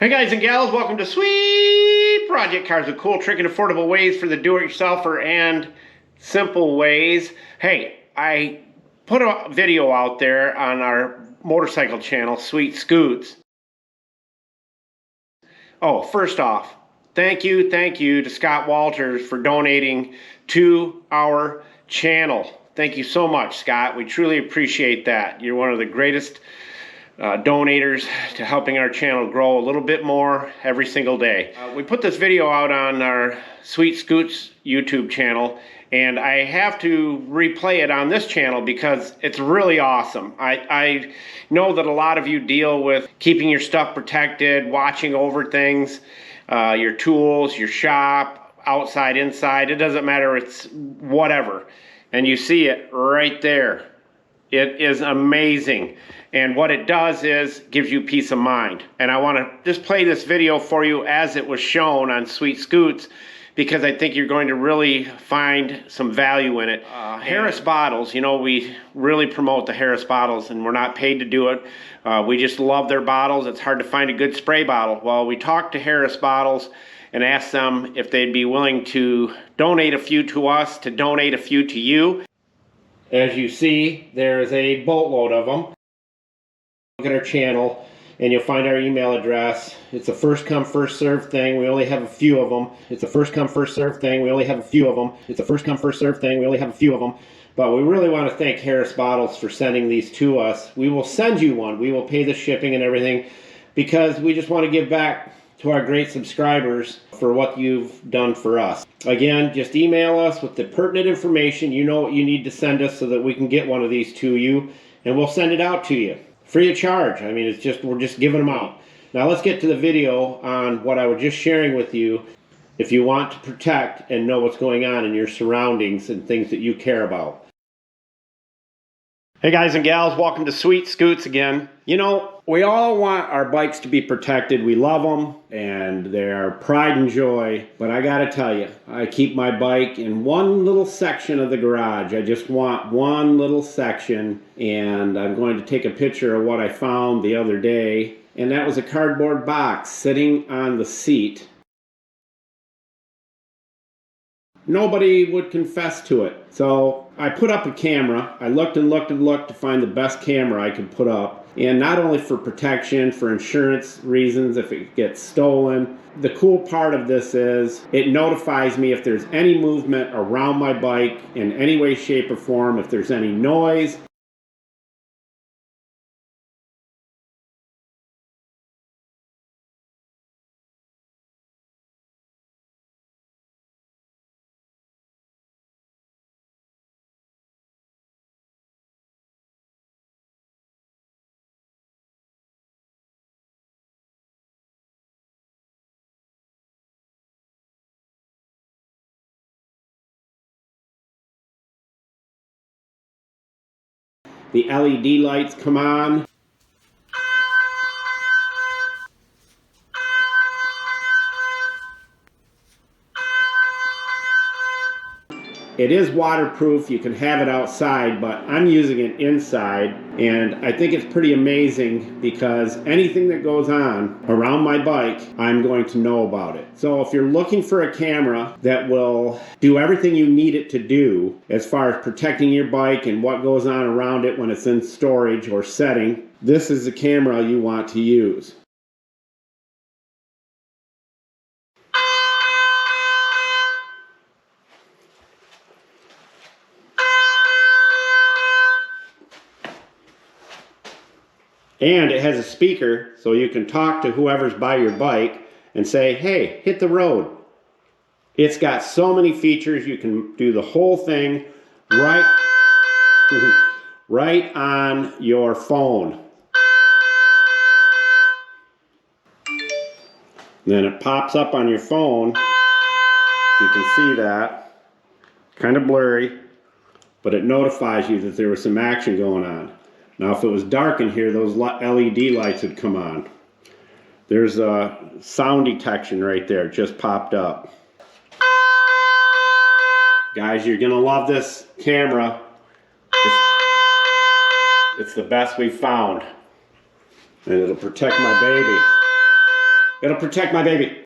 Hey guys and gals, welcome to Sweet Project Cars with cool, trick, and affordable ways for the do-it-yourselfer and simple ways. Hey, I put a video out there on our motorcycle channel, Sweet Scoots. Oh, first off, thank you to Scott Walters for donating to our channel. Thank you so much, Scott. We truly appreciate that. You're one of the greatest donators to helping our channel grow a little bit more every single day. We put this video out on our Sweet Scoots YouTube channel, and I have to replay it on this channel because it's really awesome. I know that a lot of you deal with keeping your stuff protected, watching over things, your tools, your shop, outside, inside, it doesn't matter, it's whatever. And you see it right there. It is amazing. And what it does is gives you peace of mind. And I want to just play this video for you as it was shown on Sweet Scoots, because I think you're going to really find some value in it. Harris bottles, you know, we really promote the Harris bottles, and we're not paid to do it. We just love their bottles. It's hard to find a good spray bottle. Well, we talked to Harris bottles and asked them if they'd be willing to donate a few to us, to donate a few to you. As you see, there's a boatload of them. Look at our channel and you'll find our email address. It's a first come first serve thing. We only have a few of them. It's a first come first serve thing. We only have a few of them. It's a first come first serve thing. We only have a few of them. But we really want to thank Harris Bottles for sending these to us. We will send you one. We will pay the shipping and everything because we just want to give back to our great subscribers for what you've done for us. Again, just email us with the pertinent information. You know what you need to send us so that we can get one of these to you, and we'll send it out to you. Free of charge. I mean, it's just, we're just giving them out. Now let's get to the video on what I was just sharing with you. If you want to protect and know what's going on in your surroundings and things that you care about. Hey guys and gals, welcome to Sweet Scoots again. You know, we all want our bikes to be protected. We love them and they're pride and joy. But I gotta tell you, I keep my bike in one little section of the garage. I just want one little section, and I'm going to take a picture of what I found the other day. And that was a cardboard box sitting on the seat. Nobody would confess to it. So I put up a camera. I looked and looked and looked to find the best camera I could put up. And not only for protection, for insurance reasons if it gets stolen. The cool part of this is it notifies me if there's any movement around my bike in any way, shape, or form, if there's any noise. The LED lights come on. It is waterproof, you can have it outside, but I'm using it inside, and I think it's pretty amazing because anything that goes on around my bike, I'm going to know about it. So if you're looking for a camera that will do everything you need it to do as far as protecting your bike and what goes on around it when it's in storage or setting, this is the camera you want to use. And it has a speaker, so you can talk to whoever's by your bike and say, hey, hit the road. It's got so many features. You can do the whole thing right on your phone. Then it pops up on your phone. You can see that. Kind of blurry, but it notifies you that there was some action going on. Now, if it was dark in here, those LED lights would come on. There's a sound detection right there. It just popped up. Guys, you're going to love this camera. It's the best we've found. And it'll protect my baby. It'll protect my baby.